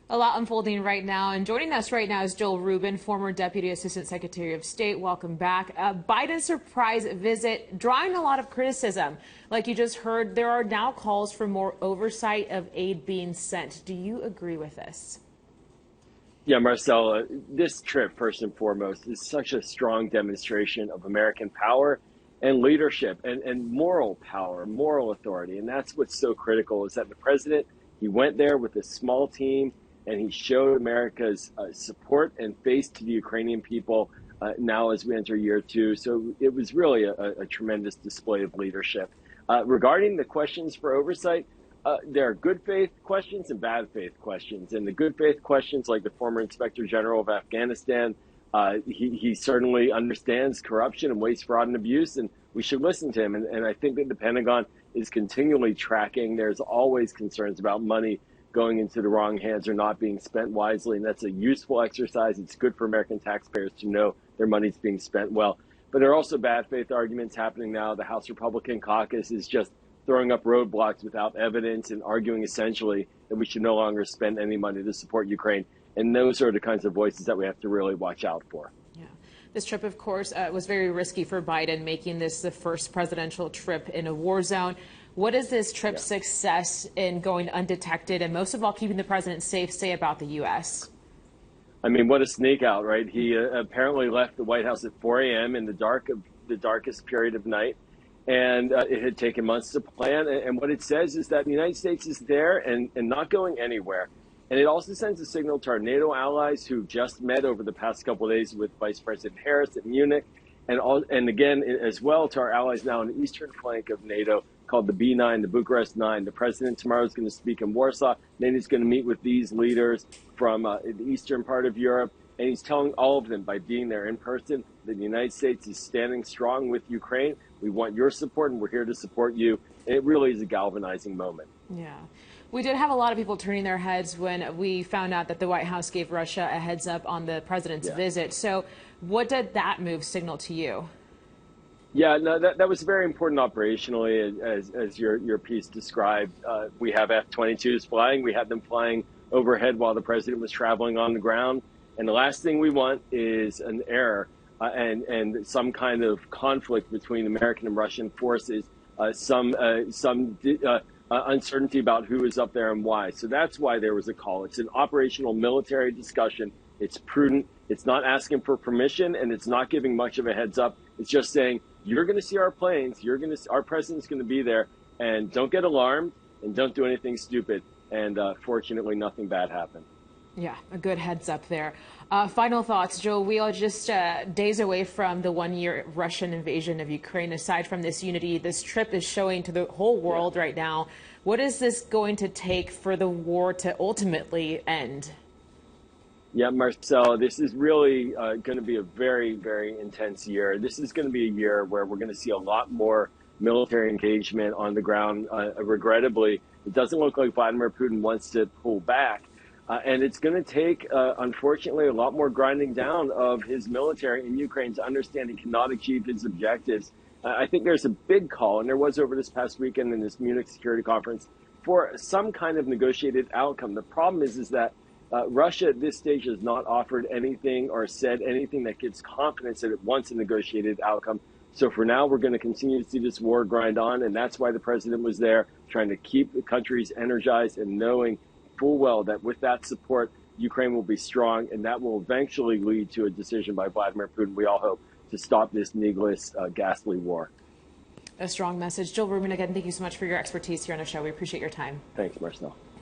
A lot unfolding right now, and joining us right now is Joel Rubin, former Deputy Assistant Secretary of State. Welcome back. Biden's surprise visit drawing a lot of criticism. Like you just heard, there are now calls for more oversight of aid being sent. Do you agree with this? Yeah, Marcella, this trip, first and foremost, is such a strong demonstration of American power and leadership and moral power, moral authority. And that's what's so critical is that the president, he went there with a small team and he showed America's support and face to the Ukrainian people now as we enter year two. So it was really a tremendous display of leadership. Regarding the questions for oversight, there are good faith questions and bad faith questions. And the good faith questions, like the former Inspector General of Afghanistan, he certainly understands corruption and waste, fraud, and abuse, and we should listen to him. And I think that the Pentagon is continually tracking. There's always concerns about money going into the wrong hands or not being spent wisely, and that's a useful exercise. It's good for American taxpayers to know their money's being spent well. But there are also bad faith arguments happening now. The House Republican caucus is just throwing up roadblocks without evidence and arguing essentially that we should no longer spend any money to support Ukraine. And those are the kinds of voices that we have to really watch out for. Yeah. This trip, of course, was very risky for Biden, making this the first presidential trip in a war zone. What does this trip's success in going undetected and most of all keeping the president safe say about the U.S.? I mean, what a sneak out, right? He apparently left the White House at 4 a.m. in the darkest period of night. And it had taken months to plan. And what it says is that the United States is there and not going anywhere. And it also sends a signal to our NATO allies who just met over the past couple of days with Vice President Harris at Munich. And again, as well, to our allies now on the eastern flank of NATO called the B9, the Bucharest 9. The president tomorrow is going to speak in Warsaw. Then he's going to meet with these leaders from the eastern part of Europe. And he's telling all of them by being there in person that the United States is standing strong with Ukraine. We want your support and we're here to support you. And it really is a galvanizing moment. Yeah. We did have a lot of people turning their heads when we found out that the White House gave Russia a heads up on the president's visit. So what did that move signal to you? Yeah, no, that was very important operationally, as your piece described. We have F-22s flying. We had them flying overhead while the president was traveling on the ground. And the last thing we want is an error and some kind of conflict between American and Russian forces, some uncertainty about who is up there and why. So that's why there was a call. It's an operational military discussion. It's prudent. It's not asking for permission, and it's not giving much of a heads up. It's just saying, you're going to see our planes. Our president's going to be there, and don't get alarmed and don't do anything stupid. And fortunately, nothing bad happened. Yeah, a good heads up there. Final thoughts, Joe. We are just days away from the one-year Russian invasion of Ukraine. Aside from this unity, this trip is showing to the whole world right now. What is this going to take for the war to ultimately end? Yeah, Marcel, this is really going to be a very, very intense year. This is going to be a year where we're going to see a lot more military engagement on the ground. Regrettably, it doesn't look like Vladimir Putin wants to pull back. And it's going to take, unfortunately, a lot more grinding down of his military in Ukraine to understand he cannot achieve his objectives. I think there's a big call, and there was over this past weekend in this Munich Security Conference, for some kind of negotiated outcome. The problem is that Russia at this stage has not offered anything or said anything that gives confidence that it wants a negotiated outcome. So for now, we're going to continue to see this war grind on, and that's why the president was there, trying to keep the countries energized and knowing full well that with that support, Ukraine will be strong, and that will eventually lead to a decision by Vladimir Putin, we all hope, to stop this needless, ghastly war. A strong message. Joel Rubin, again, thank you so much for your expertise here on the show. We appreciate your time. Thanks, Marcel.